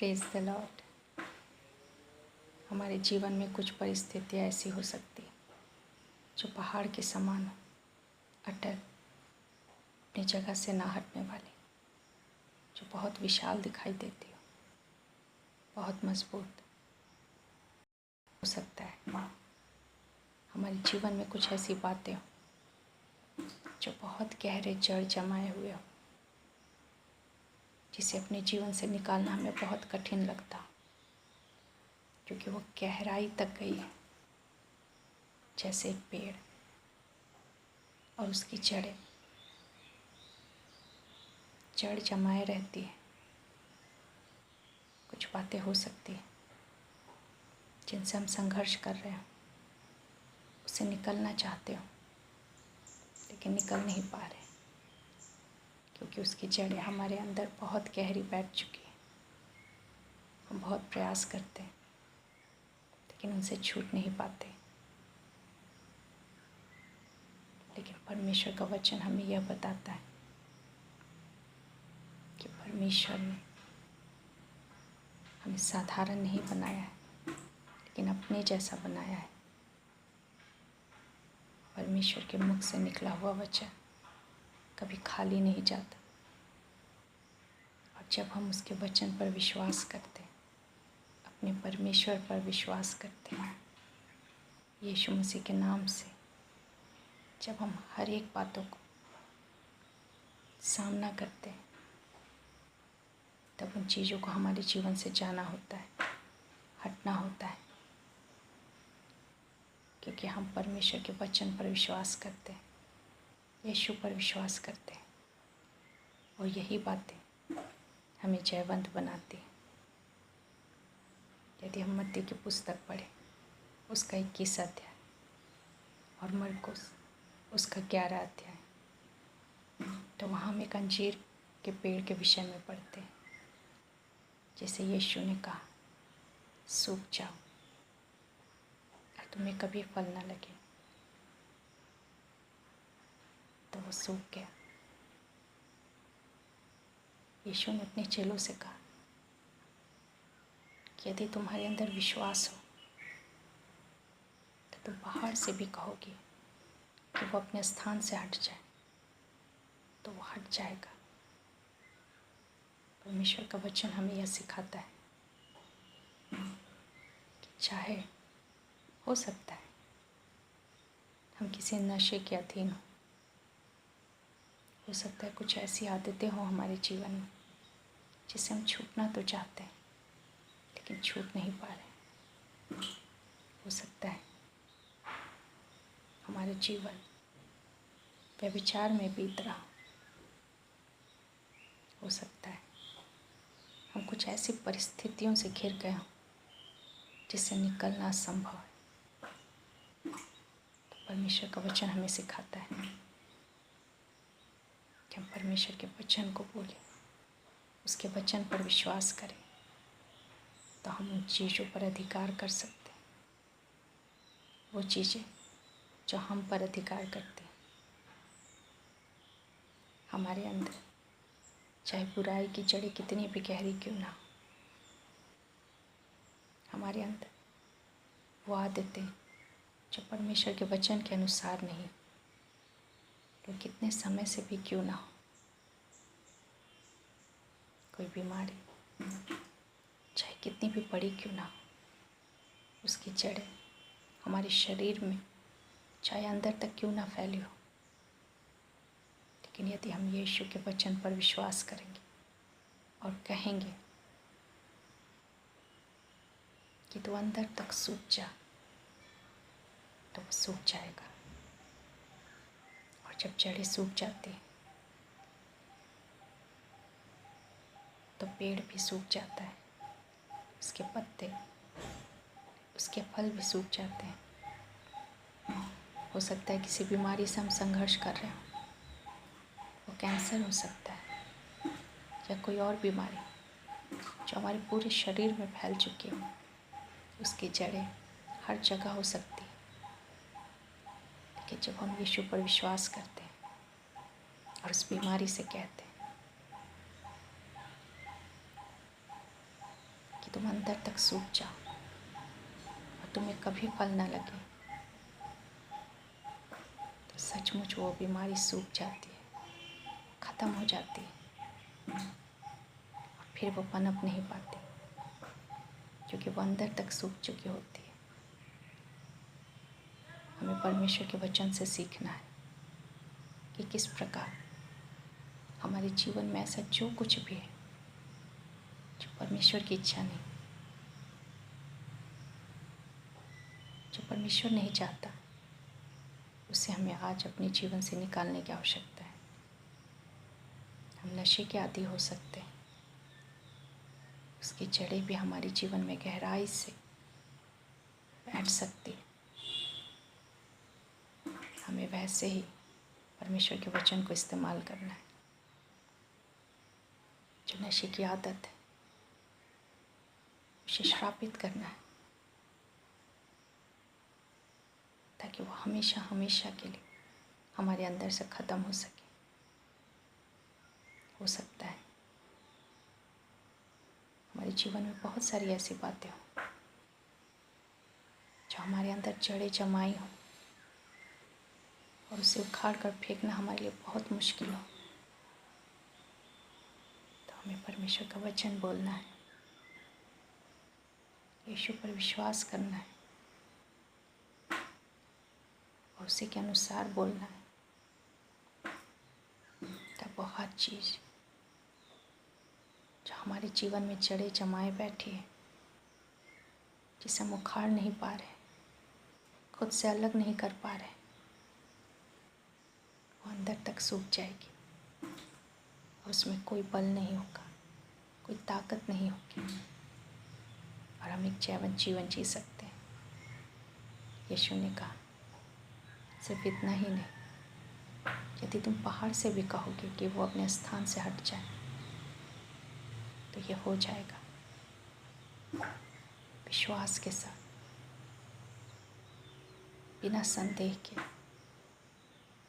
Praise the Lord. हमारे जीवन में कुछ परिस्थितियाँ ऐसी हो सकती जो पहाड़ के समान हो, अटल, अपनी जगह से ना हटने वाली, जो बहुत विशाल दिखाई देती हो, बहुत मजबूत हो सकता है। हमारे जीवन में कुछ ऐसी बातें हो जो बहुत गहरे जड़ जमाए हुए हो, जिसे अपने जीवन से निकालना हमें बहुत कठिन लगता हो, क्योंकि वो गहराई तक गई है, जैसे एक पेड़ और उसकी जड़ जमाए रहती है। कुछ बातें हो सकती हैं जिनसे हम संघर्ष कर रहे हो, उससे निकलना चाहते हो लेकिन निकल नहीं पा रहे, क्योंकि उसकी जड़ें हमारे अंदर बहुत गहरी बैठ चुकी हैं। हम बहुत प्रयास करते हैं लेकिन उनसे छूट नहीं पाते। लेकिन परमेश्वर का वचन हमें यह बताता है कि परमेश्वर ने हमें साधारण नहीं बनाया है, लेकिन अपने जैसा बनाया है। परमेश्वर के मुख से निकला हुआ वचन कभी खाली नहीं जाता। और जब हम उसके वचन पर विश्वास करते हैं, अपने परमेश्वर पर विश्वास करते हैं, यीशु मसीह के नाम से, जब हम हर एक बातों को सामना करते हैं, तब उन चीज़ों को हमारे जीवन से जाना होता है, हटना होता है, क्योंकि हम परमेश्वर के वचन पर विश्वास करते हैं, यीशु पर विश्वास करते हैं, और यही बातें हमें जयवंत बनाती हैं। यदि हम मत्ती की पुस्तक पढ़ें, उसका 21 अध्याय, और मरकुस उसका 11 अध्याय, तो वहाँ हम एक अंजीर के पेड़ के विषय में पढ़ते हैं, जैसे यीशु ने कहा, सूख जाओ और तुम्हें कभी फल न लगे, तो वो सूख गया। यीशु ने अपने चेलों से कहा कि यदि तुम्हारे अंदर विश्वास हो तो तुम पहाड़ से भी कहोगे कि वो अपने स्थान से हट जाए, तो वो हट जाएगा। परमेश्वर का वचन हमें यह सिखाता है कि चाहे हो सकता है हम किसी नशे के अधीन हो सकता है कुछ ऐसी आदतें हों हमारे जीवन में जिससे हम छूटना तो चाहते हैं लेकिन छूट नहीं पा रहे। हो सकता है हमारे जीवन व्यभिचार में बीत रहा हो सकता है हम कुछ ऐसी परिस्थितियों से घिर गए हों जिससे निकलना असंभव है। तो परमेश्वर का वचन हमें सिखाता है कि हम परमेश्वर के वचन को बोलें, उसके वचन पर विश्वास करें, तो हम उन चीज़ों पर अधिकार कर सकते हैं। वो चीज़ें जो हम पर अधिकार करते हैं, हमारे अंदर चाहे बुराई की जड़ें कितनी भी गहरी क्यों ना हो, हमारे अंदर वो आदतें जो परमेश्वर के वचन के अनुसार नहीं, तो कितने समय से भी क्यों ना हो, कोई बीमारी चाहे कितनी भी बड़ी क्यों ना हो, उसकी जड़ें हमारे शरीर में चाहे अंदर तक क्यों ना फैली हो, लेकिन यदि हम यीशु के वचन पर विश्वास करेंगे और कहेंगे कि तू अंदर तक सूख जा, तो वो सूख जाएगा। और जब जड़ें सूख जाती हैं तो पेड़ भी सूख जाता है, उसके पत्ते, उसके फल भी सूख जाते हैं। हो सकता है किसी बीमारी से हम संघर्ष कर रहे हो, वो कैंसर हो सकता है या कोई और बीमारी जो हमारे पूरे शरीर में फैल चुकी हो, उसकी जड़ें हर जगह हो सकती है। लेकिन जब हम यीशु पर विश्वास करते हैं और उस बीमारी से कहते हैं कि तुम अंदर तक सूख जाओ और तुम्हें कभी फल न लगे, तो सचमुच वो बीमारी सूख जाती है, ख़त्म हो जाती है और फिर वो पनप नहीं पाती, क्योंकि वो अंदर तक सूख चुकी होती है। हमें परमेश्वर के वचन से सीखना है कि किस प्रकार हमारे जीवन में ऐसा जो कुछ भी है जो परमेश्वर की इच्छा नहीं, जो परमेश्वर नहीं चाहता, उसे हमें आज अपने जीवन से निकालने की आवश्यकता है। हम नशे के आदी हो सकते हैं, उसकी जड़ें भी हमारे जीवन में गहराई से बैठ सकती है। हमें वैसे ही परमेश्वर के वचन को इस्तेमाल करना है। जो नशे की आदत है उसे श्रापित करना है, ताकि वो हमेशा हमेशा के लिए हमारे अंदर से ख़त्म हो सके। हो सकता है हमारे जीवन में बहुत सारी ऐसी बातें हों जो हमारे अंदर जड़ें जमाई हों और उसे उखाड़ कर फेंकना हमारे लिए बहुत मुश्किल हो। तो हमें परमेश्वर का वचन बोलना है, यीशु पर विश्वास करना है और उसी के अनुसार बोलना है। तब वो हर चीज़ जो हमारे जीवन में जड़ें जमाए बैठी है, जिसे हम उखाड़ नहीं पा रहे, खुद से अलग नहीं कर पा रहे, वो अंदर तक सूख जाएगी और उसमें कोई बल नहीं होगा, कोई ताकत नहीं होगी और हम एक जीवन जी सकते हैं। यीशु ने कहा सिर्फ इतना ही नहीं, यदि तुम पहाड़ से भी कहोगे कि वो अपने स्थान से हट जाए तो ये हो जाएगा। विश्वास के साथ, बिना संदेह के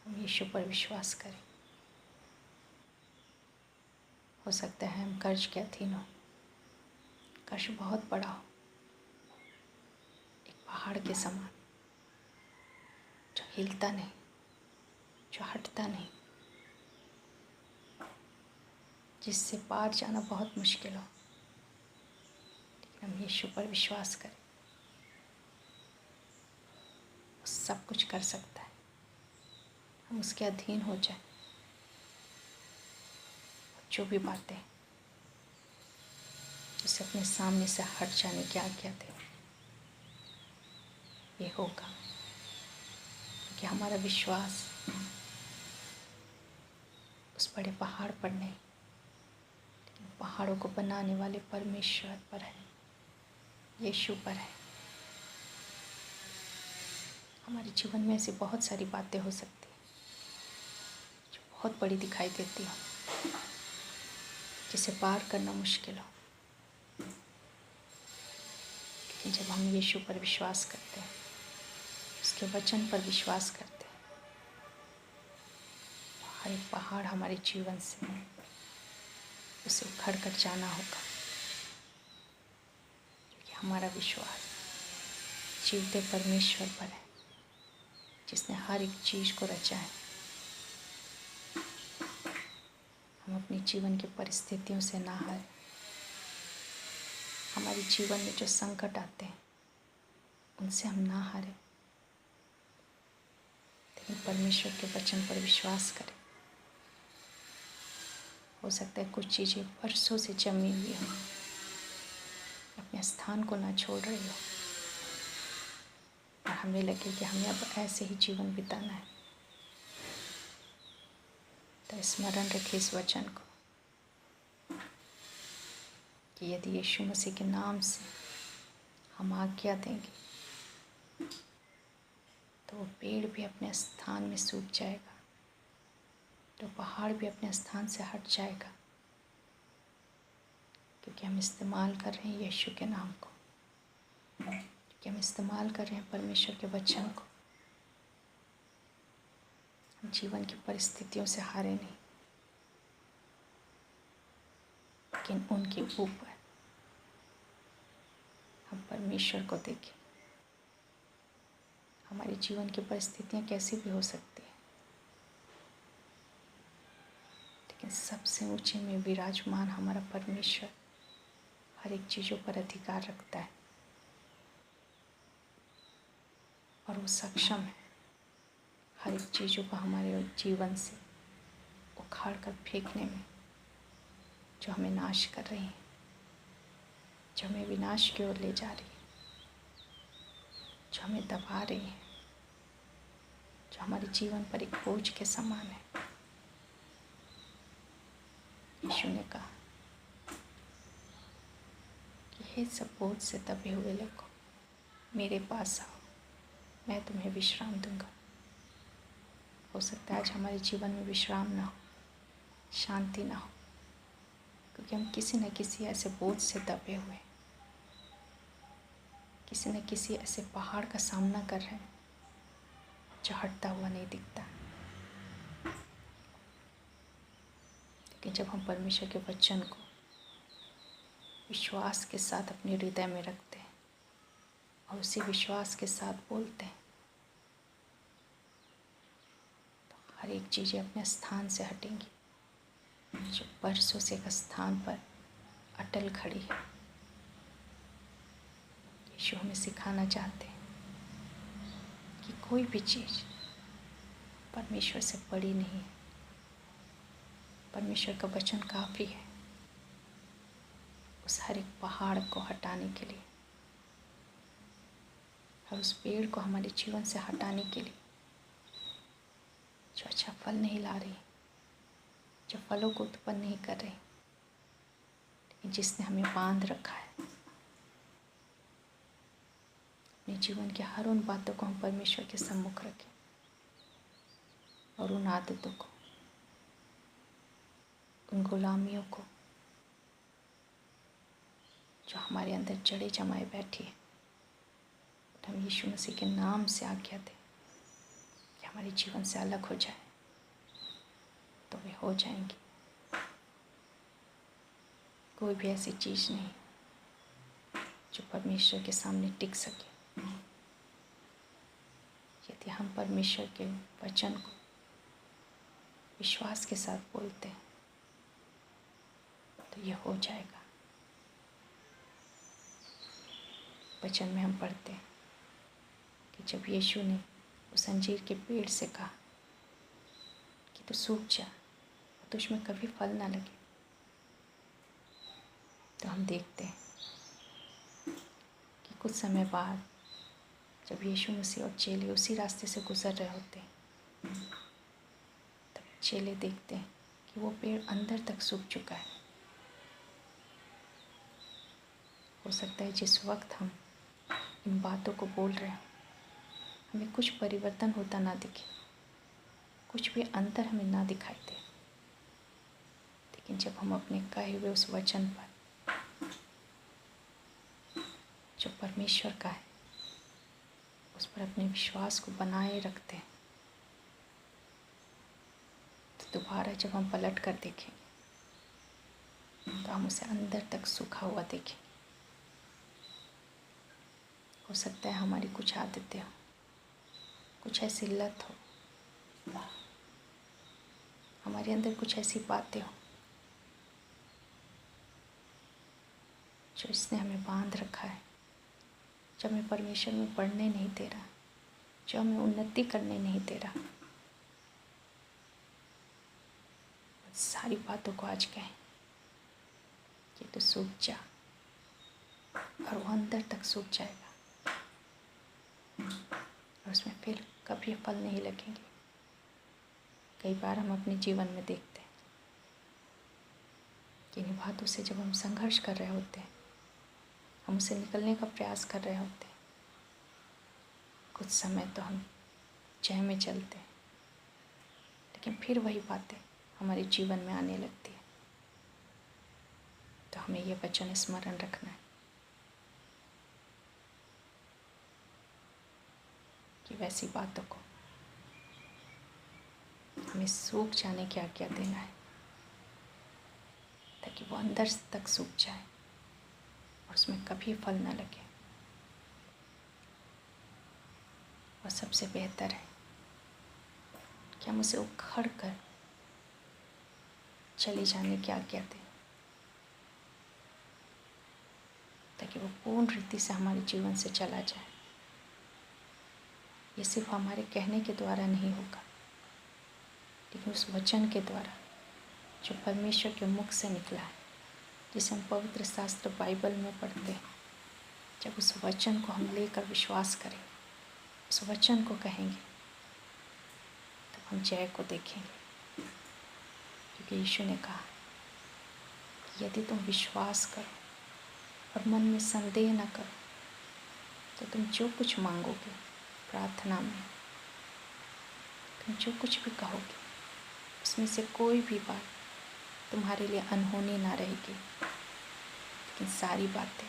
हम यीशु पर विश्वास करें। हो सकता है हम कर्ज के अधीन हो, कर्ज बहुत बड़ा हो, एक पहाड़ के समान जो हिलता नहीं, जो हटता नहीं, जिससे पार जाना बहुत मुश्किल हो, लेकिन हम यीशु पर विश्वास करें। वो सब कुछ कर सकता है, हम उसके अधीन हो जाएं। जो भी बातें उसे अपने सामने से हट जाने की आज्ञा दें, ये होगा क्योंकि हमारा विश्वास उस बड़े पहाड़ पर नहीं, लेकिन पहाड़ों को बनाने वाले परमेश्वर पर है, यीशु पर है। हमारे जीवन में ऐसी बहुत सारी बातें हो सकती हैं जो बहुत बड़ी दिखाई देती हो, जिसे पार करना मुश्किल हो, लेकिन जब हम यीशु पर विश्वास करते हैं, उसके वचन पर विश्वास करते हैं, तो हर एक पहाड़ हमारे जीवन से उसे उखड़ कर जाना होगा, क्योंकि हमारा विश्वास जीवते परमेश्वर पर है, जिसने हर एक चीज़ को रचा है। हम अपने जीवन की परिस्थितियों से ना हारें। हमारे जीवन में जो संकट आते हैं उनसे हम ना हारें, लेकिन परमेश्वर के वचन पर विश्वास करें। हो सकता है कुछ चीज़ें वर्षों से जमी हुई हों, अपने स्थान को ना छोड़ रही हो और हमें लगे कि हमें अब ऐसे ही जीवन बिताना है, तो स्मरण रखें इस वचन को कि यदि यीशु मसीह के नाम से हम आज्ञा देंगे तो वो पेड़ भी अपने स्थान में सूख जाएगा, तो पहाड़ भी अपने स्थान से हट जाएगा, क्योंकि हम इस्तेमाल कर रहे हैं यीशु के नाम को, क्योंकि हम इस्तेमाल कर रहे हैं परमेश्वर के वचन को। हम जीवन की परिस्थितियों से हारे नहीं, लेकिन उनके ऊपर हम परमेश्वर को देखें। हमारे जीवन की परिस्थितियाँ कैसी भी हो सकती हैं, लेकिन सबसे ऊंचे में विराजमान हमारा परमेश्वर हर एक चीज़ों पर अधिकार रखता है और वो सक्षम है हर एक चीज़ों को हमारे जीवन से उखाड़ कर फेंकने में, जो हमें नाश कर रही हैं, जो हमें विनाश की ओर ले जा रही है, जो हमें दबा रही है, जो हमारे जीवन पर एक बोझ के समान है। यीशु ने कहा कि हे सब बोझ से दबे हुए लोगों, मेरे पास आओ, मैं तुम्हें विश्राम दूंगा। हो सकता है आज हमारे जीवन में विश्राम ना हो, शांति ना हो, क्योंकि हम किसी न किसी ऐसे बोझ से दबे हुए, किसी न किसी ऐसे पहाड़ का सामना कर रहे हैं जो हटता हुआ नहीं दिखता। लेकिन जब हम परमेश्वर के वचन को विश्वास के साथ अपने हृदय में रखते हैं और उसी विश्वास के साथ बोलते हैं, तो हर एक चीज़ें अपने स्थान से हटेंगी। जो बरसों से एक स्थान पर अटल खड़ी है, यीशु हमें सिखाना चाहते हैं कि कोई भी चीज़ परमेश्वर से बड़ी नहीं है। परमेश्वर का वचन काफ़ी है उस हर एक पहाड़ को हटाने के लिए और उस पेड़ को हमारे जीवन से हटाने के लिए जो अच्छा फल नहीं ला रही, जो फलों को उत्पन्न नहीं कर रही, लेकिन जिसने हमें बांध रखा है। अपने जीवन के हर उन बातों को हम परमेश्वर के सम्मुख रखें और उन आदतों को, उन गुलामियों को जो हमारे अंदर जड़े जमाए बैठी है, हम यीशु मसीह के नाम से आज्ञा दें कि हमारे जीवन से अलग हो जाए, तो वे हो जाएंगी। कोई भी ऐसी चीज़ नहीं जो परमेश्वर के सामने टिक सके। यदि हम परमेश्वर के वचन को विश्वास के साथ बोलते हैं तो ये हो जाएगा। वचन में हम पढ़ते हैं कि जब यीशु ने उस अंजीर के पेड़ से कहा कि तू सूख जा, तुझ में कभी फल ना लगे, तो हम देखते हैं कि कुछ समय बाद जब यीशु मसीह और चेले उसी रास्ते से गुजर रहे होते हैं, तब चेले देखते हैं कि वो पेड़ अंदर तक सूख चुका है। हो सकता है जिस वक्त हम इन बातों को बोल रहे हैं हमें कुछ परिवर्तन होता ना दिखे, कुछ भी अंतर हमें ना दिखाई दे, लेकिन जब हम अपने कहे हुए उस वचन पर जो परमेश्वर का है उस पर अपने विश्वास को बनाए रखते हैं, तो दोबारा जब हम पलट कर देखेंगे तो हम उसे अंदर तक सूखा हुआ देखेंगे। हो सकता है हमारी कुछ आदतें हो, कुछ ऐसी लत हो, हमारे अंदर कुछ ऐसी बातें हो जो इसने हमें बांध रखा है, जो हमें परमेश्वर में बढ़ने नहीं दे रहा, जो हमें उन्नति करने नहीं दे रहा। सारी बातों को आज कहें कि तू सूख जा, और वो अंदर तक सूख जाएगा और उसमें फिर कभी फल नहीं लगेंगे। कई बार हम अपने जीवन में देखते हैं कि इन बातों से जब हम संघर्ष कर रहे होते हैं, हम उसे निकलने का प्रयास कर रहे होते हैं, कुछ समय तो हम जय में चलते हैं, लेकिन फिर वही बातें हमारे जीवन में आने लगती है। तो हमें ये वचन स्मरण रखना है कि वैसी बातों को हमें सूख जाने की आज्ञा देना है, ताकि वो अंदर तक सूख जाए और उसमें कभी फल न लगे। और सबसे बेहतर है कि हम उसे उखड़ कर चले जाने की आज्ञा दें, ताकि वो पूर्ण रीति से हमारे जीवन से चला जाए। ये सिर्फ हमारे कहने के द्वारा नहीं होगा, लेकिन उस वचन के द्वारा जो परमेश्वर के मुख से निकला है, जिसे हम पवित्र शास्त्र बाइबल में पढ़ते हैं। जब उस वचन को हम लेकर विश्वास करें, उस वचन को कहेंगे, तब हम जय को देखेंगे। क्योंकि यीशु ने कहा कि यदि तुम विश्वास करो और मन में संदेह न करो, तो तुम जो कुछ मांगोगे प्रार्थना में, तुम जो कुछ भी कहोगे, उसमें से कोई भी बात तुम्हारे लिए अनहोनी ना रहेगी, लेकिन सारी बातें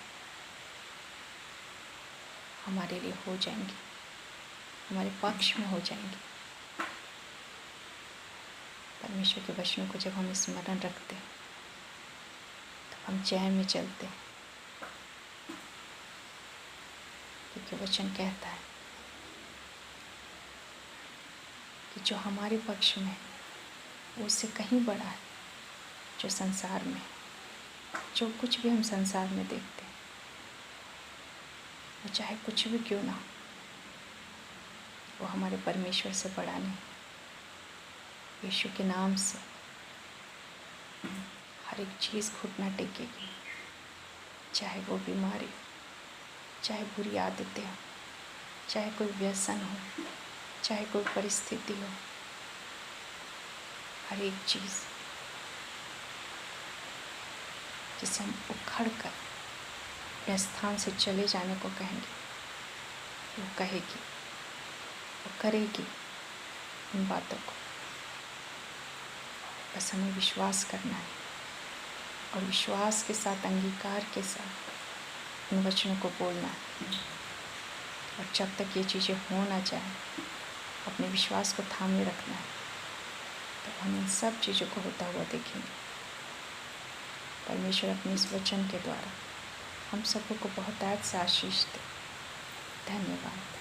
हमारे लिए हो जाएंगी, हमारे पक्ष में हो जाएंगी। परमेश्वर के वचनों को जब हम स्मरण रखते हैं, तो हम जय में चलते हैं। क्योंकि वचन कहता है कि जो हमारे पक्ष में है वो उससे कहीं बड़ा है जो संसार में है। जो कुछ भी हम संसार में देखते हैं, वो चाहे कुछ भी क्यों ना हो, वो हमारे परमेश्वर से बड़ा नहीं। यीशु के नाम से हर एक चीज़ घुटना टेकेगी, चाहे वो बीमारी हो, चाहे बुरी आदतें हो, चाहे कोई व्यसन हो, चाहे कोई परिस्थिति हो। हर एक चीज़ जिसे हम उखड़ कर अपने स्थान से चले जाने को कहेंगे, वो कहेगी, वो करेगी उन बातों को। बस हमें विश्वास करना है और विश्वास के साथ, अंगीकार के साथ इन वचनों को बोलना है। और जब तक ये चीज़ें हो ना जाए, अपने विश्वास को थामे रखना है। तो हम इन सब चीज़ों को होता हुआ देखेंगे। परमेश्वर अपने इस वचन के द्वारा हम सबको बहुत आज से आशीष दे। धन्यवाद।